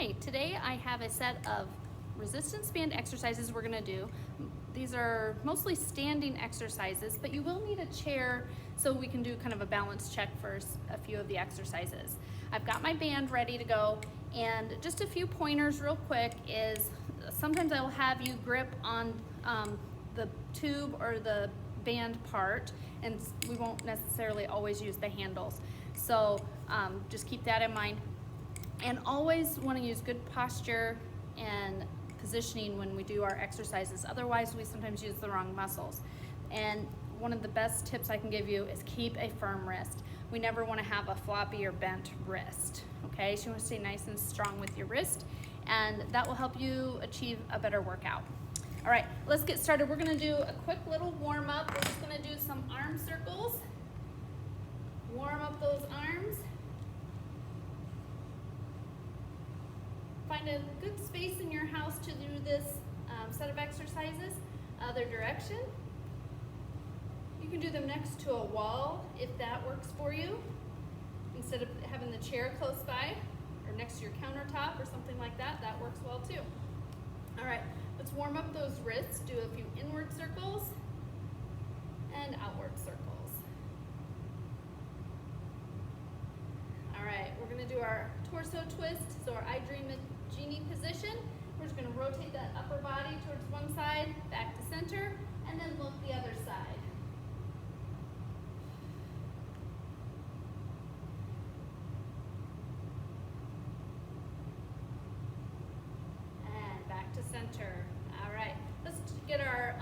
Hi, today I have a set of resistance band exercises we're gonna do. These are mostly standing exercises, but you will need a chair so we can do kind of a balance check for a few of the exercises. I've got my band ready to go, and just a few pointers real quick is sometimes I will have you grip on the tube or the band part, and we won't necessarily always use the handles. So just keep that in mind. And always want to use good posture and positioning when we do our exercises. Otherwise, we sometimes use the wrong muscles. And one of the best tips I can give you is keep a firm wrist. We never want to have a floppy or bent wrist, okay? So you want to stay nice and strong with your wrist, and that will help you achieve a better workout. All right, let's get started. We're going to do a quick little warm up. We're just going to do some arm circles. Warm up those arms. Find a good space in your house to do this set of exercises. Other direction. You can do them next to a wall if that works for you, instead of having the chair close by or next to your countertop or something like that. That works well too. All right, let's warm up those wrists. Do a few inward circles and outward circles. All right, we're gonna do our torso twist, so our I Dream a Genie position. We're just gonna rotate that upper body towards one side, back to center, and then look the other side. And back to center. All right, let's get our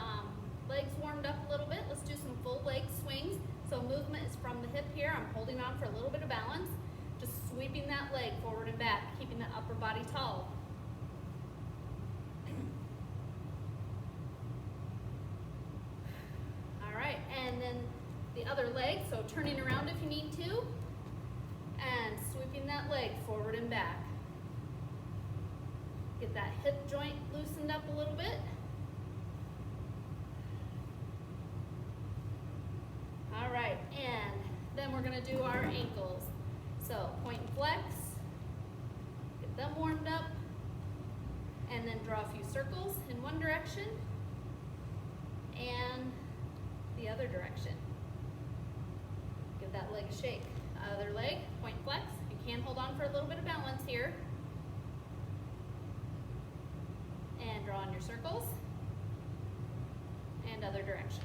legs warmed up a little bit. Let's do some full leg swings. So movement is from the hip here. I'm holding on for a little bit of balance. Just sweeping that leg forward and back, keeping the upper body tall. All right, and then the other leg, so turning around if you need to, and sweeping that leg forward and back. Get that hip joint loosened up a little bit. All right, and then we're gonna do our ankles. So point and flex, get them warmed up, and then draw a few circles in one direction and the other direction. Give that leg a shake. Other leg, point and flex. You can hold on for a little bit of balance here. And draw in your circles and other direction.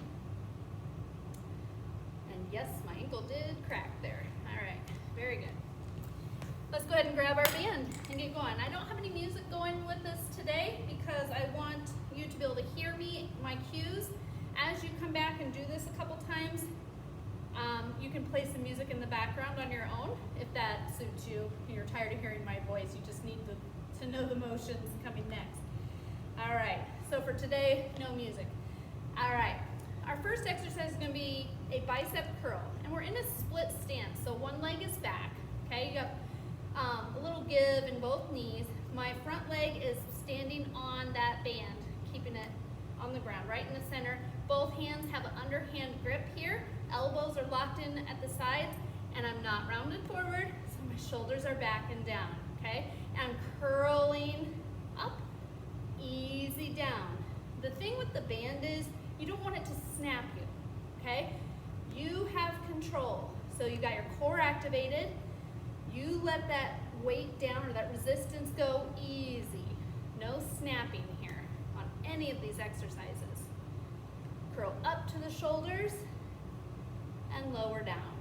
And yes, my ankle did crack there. All right. Very good. Let's go ahead and grab our band and get going. I don't have any music going with us today because I want you to be able to hear me, my cues. As you come back and do this a couple times, you can play some music in the background on your own if that suits you. You're tired of hearing my voice. You just need to know the motions coming next. All right, so for today, no music. All right. Our first exercise is going to be a bicep curl, and we're in a split stance. So one leg is back, okay? You got a little give in both knees. My front leg is standing on that band, keeping it on the ground, right in the center. Both hands have an underhand grip here. Elbows are locked in at the sides, and I'm not rounded forward, so my shoulders are back and down, okay? And I'm curling up, easy down. The thing with the band is, you don't want it to snap you, okay? You have control. So you got your core activated. You let that weight down or that resistance go easy. No snapping here on any of these exercises. Curl up to the shoulders and lower down.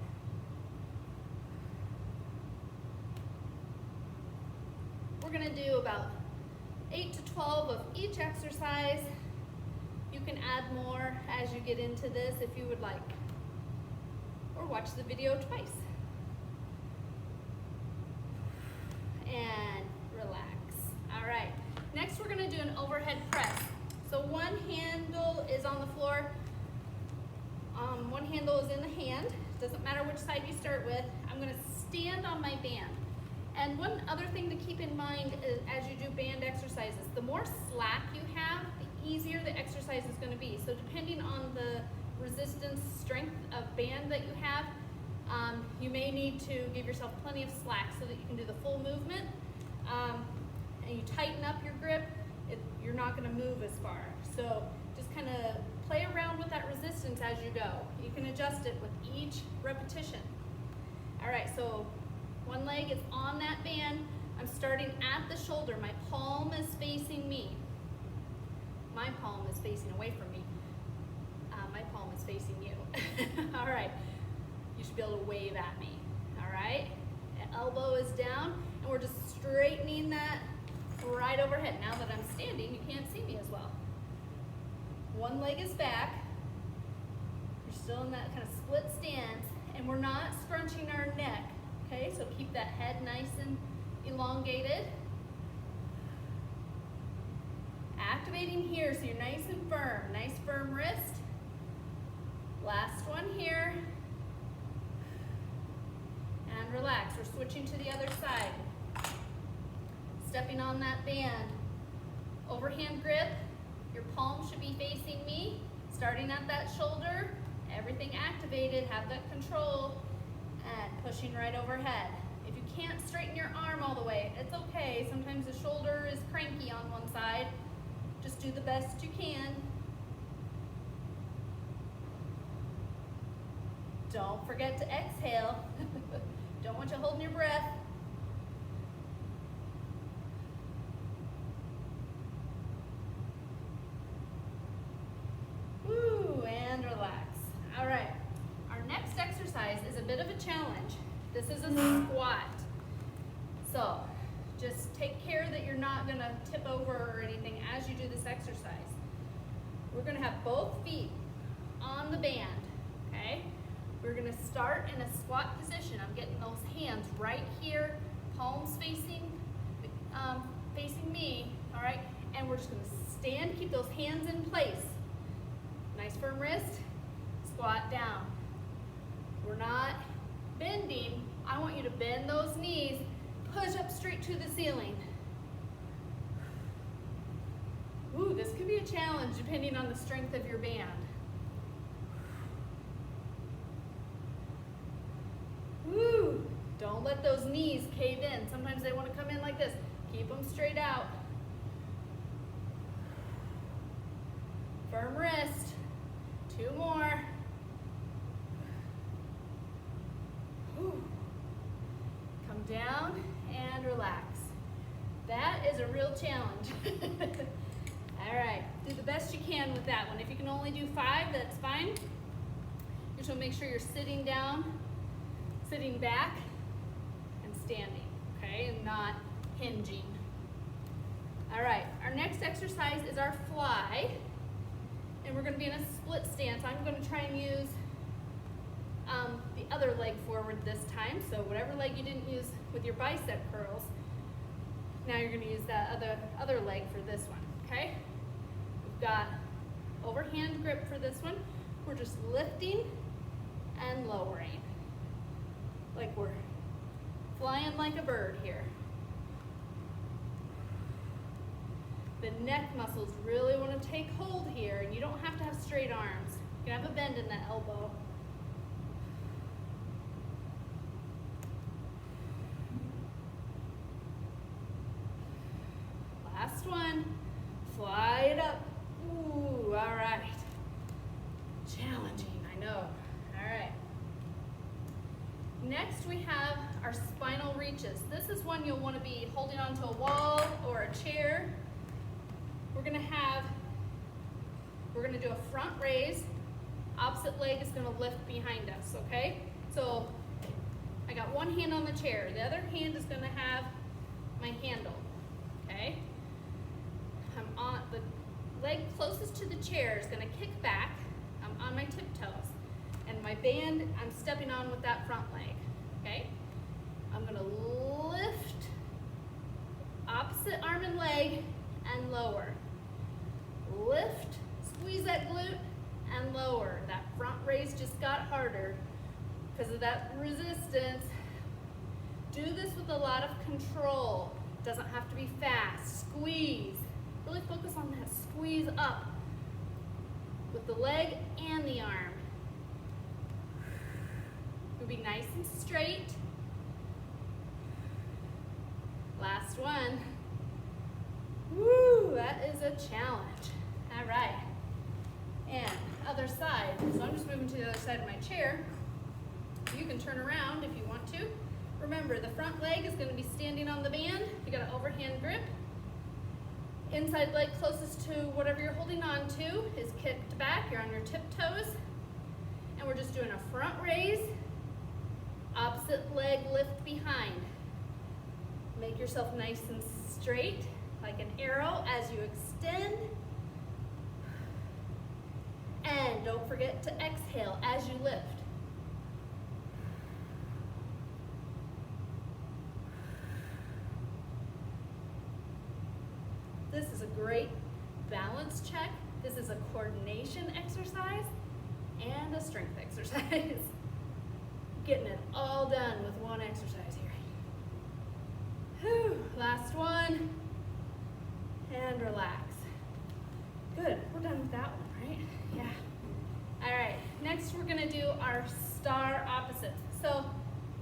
We're gonna do about 8 to 12 of each exercise. You can add more as you get into this if you would like, or watch the video twice. And relax. All right, next we're gonna do an overhead press. So one handle is on the floor, one handle is in the hand. Doesn't matter which side you start with. I'm gonna stand on my band. And one other thing to keep in mind is as you do band exercises, the more slack you have, the easier the exercise is going to be. So depending on the resistance strength of band that you have, you may need to give yourself plenty of slack so that you can do the full movement. and you tighten up your grip, you're not gonna move as far. So just kind of play around with that resistance as you go. You can adjust it with each repetition. All right, so one leg is on that band. I'm starting at the shoulder. My palm is facing me. My palm is facing away from me. My palm is facing you. All right, you should be able to wave at me. All right, the elbow is down, and we're just straightening that right overhead. Now that I'm standing, you can't see me as well. One leg is back. You're still in that kind of split stance, and we're not scrunching our neck, okay? So keep that head nice and elongated. Activating here so you're nice and firm. Nice firm wrist. Last one here. And relax. We're switching to the other side. Stepping on that band. Overhand grip. Your palm should be facing me. Starting at that shoulder. Everything activated. Have that control. And pushing right overhead. If you can't straighten your arm all the way, it's okay. Sometimes the shoulder is cranky on one side. Just do the best you can. Don't forget to exhale. Don't want you holding your breath. Woo, and relax. All right, our next exercise is a bit of a challenge. This is a squat. So just take care that you're not gonna tip over or anything as you do this exercise. We're gonna have both feet on the band, okay? We're gonna start in a squat position. I'm getting those hands right here, palms facing me, all right? And we're just gonna stand, keep those hands in place. Nice firm wrist, squat down. We're not bending. I want you to bend those knees, push up straight to the ceiling. Ooh, this could be a challenge depending on the strength of your band. Woo! Don't let those knees cave in. Sometimes they want to come in like this. Keep them straight out. Firm wrist. 2 more. Whew. Come down and relax. That is a real challenge. All right, do the best you can with that one. If you can only do 5, that's fine. You just want to make sure you're sitting down, sitting back, and standing, okay, and not hinging. All right, our next exercise is our fly, and we're going to be in a split stance. I'm going to try and use the other leg forward this time, so whatever leg you didn't use with your bicep curls, now you're going to use that other leg for this one, okay? We've got overhand grip for this one. We're just lifting and lowering, like we're flying like a bird here. The neck muscles really want to take hold here, and you don't have to have straight arms. You can have a bend in that elbow. Last one. Fly it up. Ooh, all right. Challenging, I know. All right. Next we have our spinal reaches. This is one you'll want to be holding onto a wall or a chair. We're gonna do a front raise. Opposite leg is gonna lift behind us, okay? So I got one hand on the chair. The other hand is gonna have my handle, okay? I'm on the leg closest to the chair is gonna kick back. I'm on my tiptoes. And my band, I'm stepping on with that front leg, okay? I'm gonna lift opposite arm and leg and lower. Lift, squeeze that glute, and lower. That front raise just got harder because of that resistance. Do this with a lot of control. Doesn't have to be fast. Squeeze. Really focus on that squeeze up with the leg and the arm. It'll be nice and straight. Last one. that is a challenge. All right. And other side. So I'm just moving to the other side of my chair. You can turn around if you want to. Remember, the front leg is going to be standing on the band. You got an overhand grip. Inside leg closest to whatever you're holding on to is kicked back. You're on your tiptoes. And we're just doing a front raise, opposite leg lift behind. Make yourself nice and straight, like an arrow as you extend. And don't forget to exhale as you lift. This is a great balance check. This is a coordination exercise and a strength exercise. Getting it all done with one exercise here. Whew, last one. And relax. Good, we're done with that one, right? Yeah. All right, next we're gonna do our star opposites. So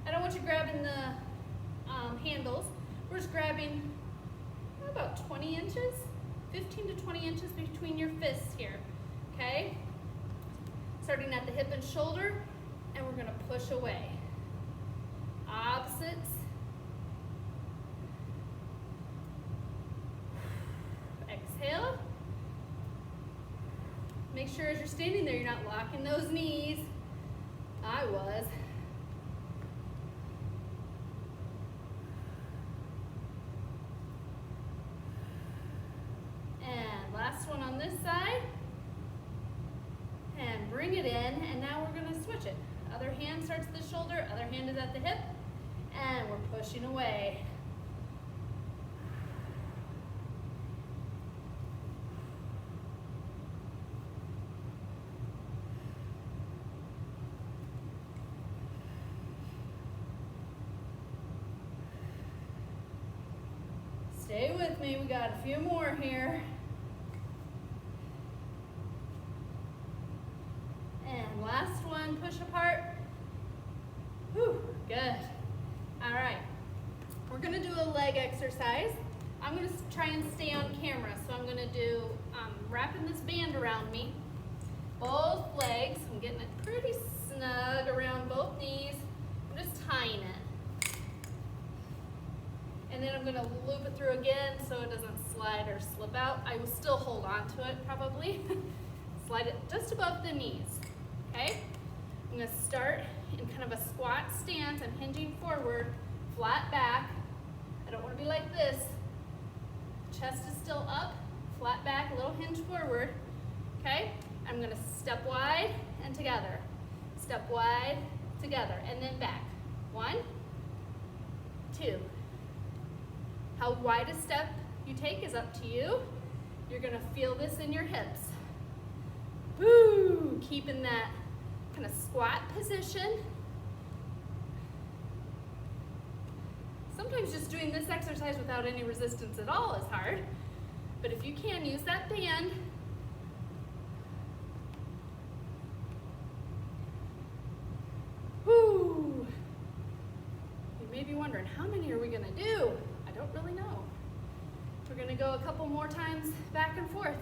I don't want you grabbing the handles. We're just grabbing about 20 inches, 15 to 20 inches between your fists here, okay? Starting at the hip and shoulder, and we're gonna push away. Opposites. Exhale. Make sure as you're standing there, you're not locking those knees. I was. And last one on this side. And bring it in, and now we're gonna switch it. Other hand starts at the shoulder, other hand is at the hip, and we're pushing away. Stay with me, we got a few more here. And last one, push apart. Whew, good. All right, we're gonna do a leg exercise. I'm gonna try and stay on camera, so I'm gonna do wrapping this band around me. Both legs, I'm getting it pretty snug around both knees. I'm just tying it. And then I'm gonna loop it through again so it doesn't slide or slip out. I will still hold on to it probably. Slide it just above the knees, okay? I'm gonna start in kind of a squat stance. I'm hinging forward, flat back. I don't wanna be like this. Chest is still up, flat back, a little hinge forward, okay? I'm gonna step wide and together. Step wide, together, and then back. 1, 2. How wide a step you take is up to you. You're gonna feel this in your hips. Woo! Keeping that kind of squat position. Sometimes just doing this exercise without any resistance at all is hard. But if you can, use that band. Woo! You may be wondering, how many are we gonna do? I don't really know. We're gonna go a couple more times back and forth.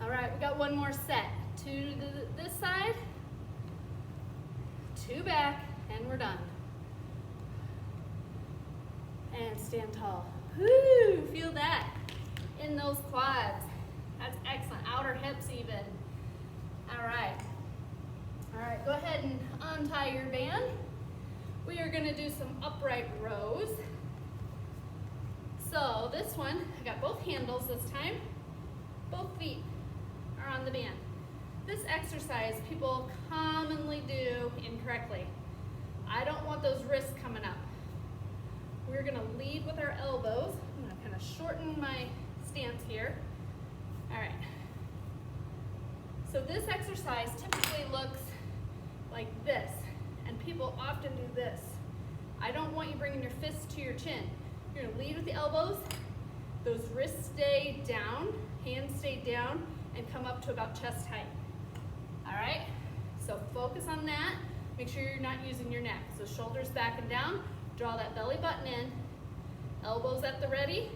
All right, we got one more set. 2 to this side, 2 back, and we're done. And stand tall. Woo, feel that in those quads. That's excellent, outer hips even. All right, go ahead and untie your band. We are gonna do some upright rows. So this one, I got both handles this time. Both feet are on the band. This exercise people commonly do incorrectly. I don't want those wrists coming up. We're gonna lead with our elbows. I'm gonna kind of shorten my stance here. All right. So this exercise typically looks like this, and people often do this. I don't want you bringing your fists to your chin. You're gonna lead with the elbows. Those wrists stay down, hands stay down, and come up to about chest height. All right? So focus on that. Make sure you're not using your neck. So shoulders back and down, draw that belly button in, elbows at the ready.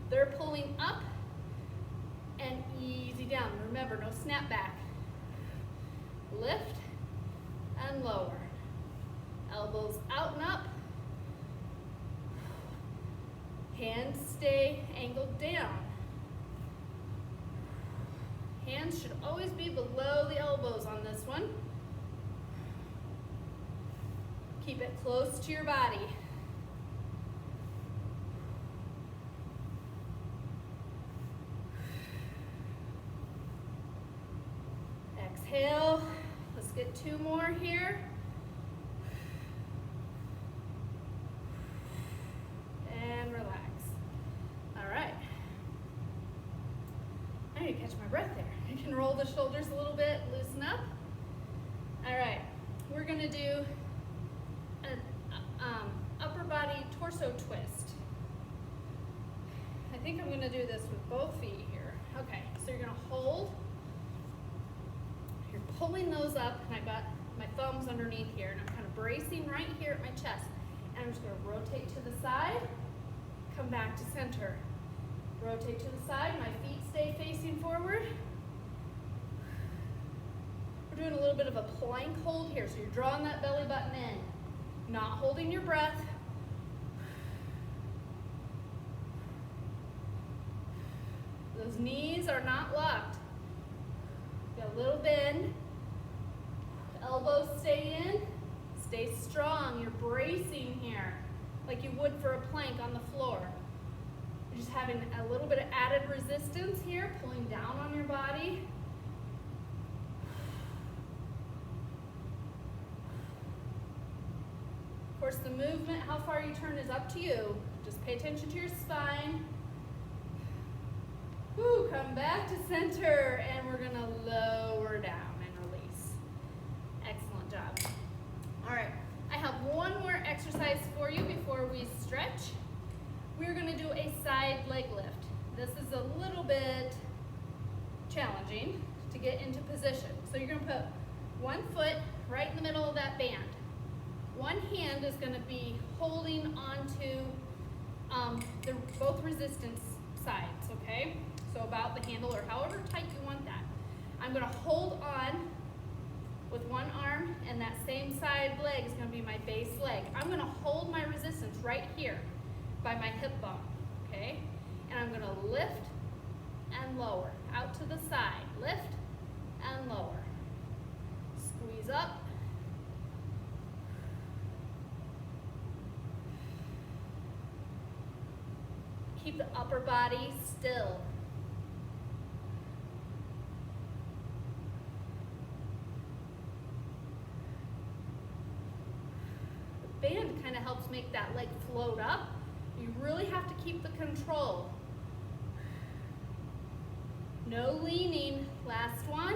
They're pulling up and easy down. Remember, no snap back. Lift and lower. Elbows out and up. Hands stay angled down. Hands should always be below the elbows on this one. Keep it close to your body. Exhale. Let's get 2 more here. And relax. All right. I need to catch my breath there. You can roll the shoulders a little bit, loosen up. All right. We're going to do an upper body torso twist. I think I'm going to do this with both feet here. Okay. So you're going to hold. You're pulling those up, and I've got my thumbs underneath here, and I'm kind of bracing right here at my chest. And I'm just going to rotate to the side, come back to center. Rotate to the side, my feet stay facing forward. We're doing a little bit of a plank hold here, so you're drawing that belly button in, not holding your breath. Those knees are not locked. Got a little bend. Elbows stay in. Stay strong. You're bracing here like you would for a plank on the floor. You're just having a little bit of added resistance here, pulling down on your body. Of course, the movement, how far you turn is up to you. Just pay attention to your spine. Woo, come back to center, and we're gonna lower down and release. Excellent job. All right, I have one more exercise for you before we stretch. We're gonna do a side leg lift. This is a little bit challenging to get into position. So you're gonna put one foot right in the middle of that band. One hand is gonna be holding onto both resistance sides, okay? So about the handle or however tight you want that. I'm gonna hold on with one arm, and that same side leg is gonna be my base leg. I'm gonna hold my resistance right here by my hip bone, okay? And I'm gonna lift and lower, out to the side. Lift and lower. Squeeze up. Keep the upper body still. The band kind of helps make that leg float up. You really have to keep the control. No leaning. Last one.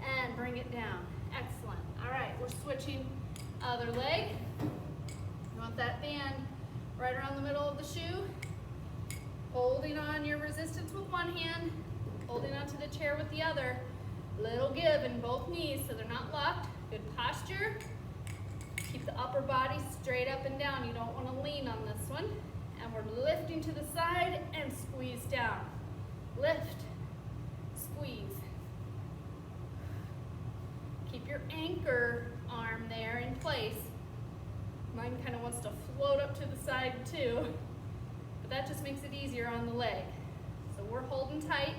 And bring it down. Excellent. All right, we're switching other leg. You want that band right around the middle of the shoe. Holding on your resistance with one hand, holding onto the chair with the other. Little give in both knees so they're not locked. Good posture. Keep the upper body straight up and down. You don't want to lean on this one. And we're lifting to the side and squeeze down. Lift, squeeze. Keep your anchor arm there in place. Mine kind of wants to float up to the side too. But that just makes it easier on the leg. So we're holding tight.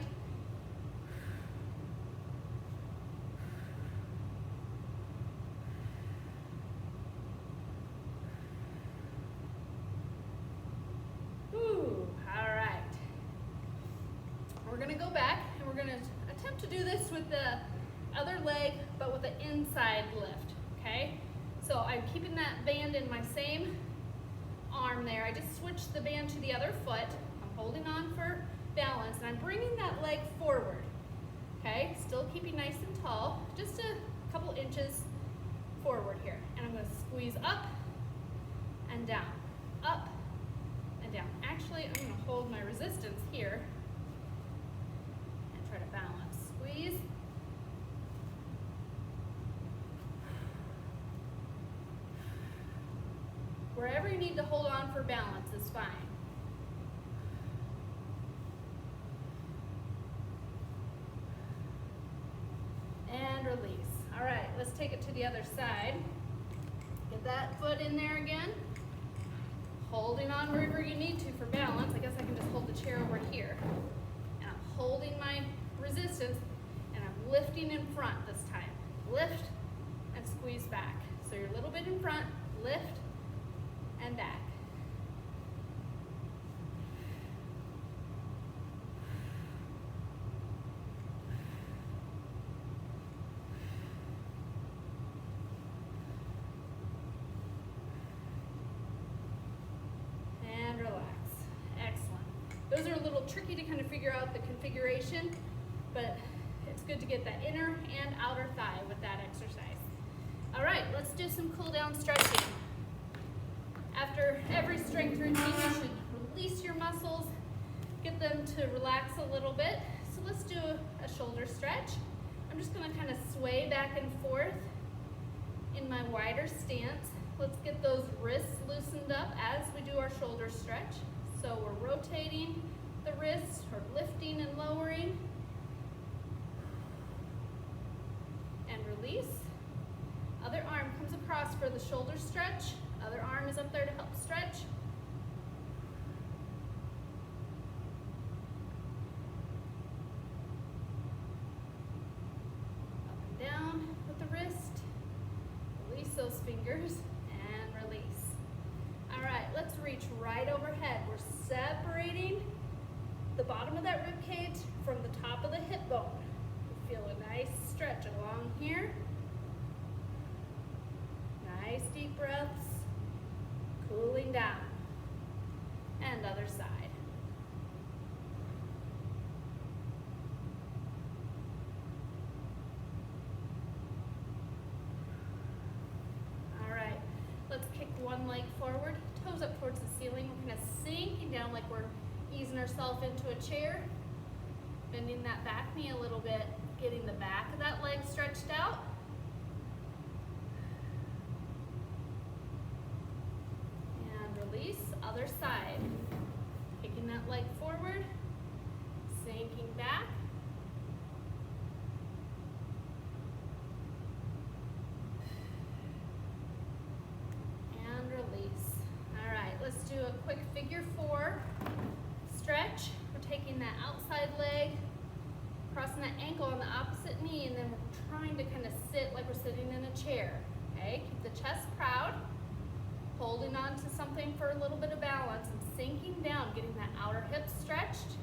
Whew, all right. We're gonna go back and we're gonna attempt to do this with the other leg, but with an inside lift, okay? So I'm keeping that band in my same arm there. I just switched the band to the other foot. I'm holding on for balance, and I'm bringing that leg forward, okay? Still keeping nice and tall, just a couple inches forward here. And I'm gonna squeeze up and down, up and down. Actually, I'm gonna hold my resistance here and try to balance. Squeeze you need to hold on for balance is fine. And release. All right, let's take it to the other side. Get that foot in there again. Holding on wherever you need to for balance. I guess I can just hold the chair over here. And I'm holding my resistance and I'm lifting in front this time. Lift and squeeze back. So you're a little bit in front, lift and back. And relax. Excellent. Those are a little tricky to kind of figure out the configuration, but it's good to get that inner and outer thigh with that exercise. All right, let's do some cool down stretching. After every strength routine, you should release your muscles, get them to relax a little bit. So let's do a shoulder stretch. I'm just gonna kind of sway back and forth in my wider stance. Let's get those wrists loosened up as we do our shoulder stretch. So we're rotating the wrists, or lifting and lowering. And release. Other arm comes across for the shoulder stretch. Other arm is up there to help stretch. Up and down with the wrist. Release those fingers and release. All right, let's reach right overhead. We're separating the bottom of that rib cage from the top of the hip bone. Feel a nice stretch along here. Nice deep breaths. Cooling down. And other side. All right, let's kick one leg forward, toes up towards the ceiling. We're kind of sinking down like we're easing ourselves into a chair. Bending that back knee a little bit, getting the back of that leg stretched out. And release, other side. Kicking that leg forward, sinking back. And release. All right, let's do a quick figure 4 stretch. We're taking that outside leg, crossing that ankle on the opposite knee, and then we're trying to kind of sit like we're sitting in a chair. Okay, keep the chest proud, holding on to something for a little bit of balance and sinking down, getting that outer hip stretched.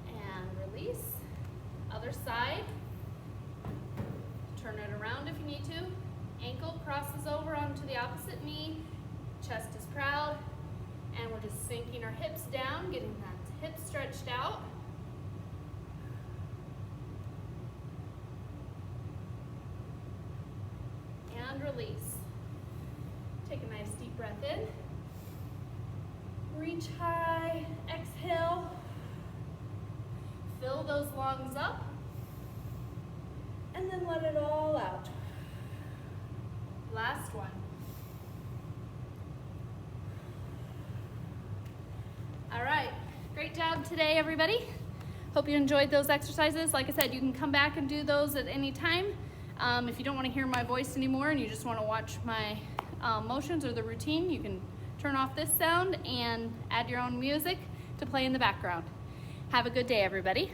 And release. Other side. Turn it around if you need to. Ankle crosses over onto the opposite knee. Chest is proud. And we're just sinking our hips down, getting that hip stretched out. And release. Take a nice deep breath in. Reach high, exhale. Fill those lungs up. And then let it all out. Last one. All right, great job today, everybody. Hope you enjoyed those exercises. Like I said, you can come back and do those at any time. If you don't want to hear my voice anymore and you just want to watch my motions or the routine, you can turn off this sound and add your own music to play in the background. Have a good day, everybody.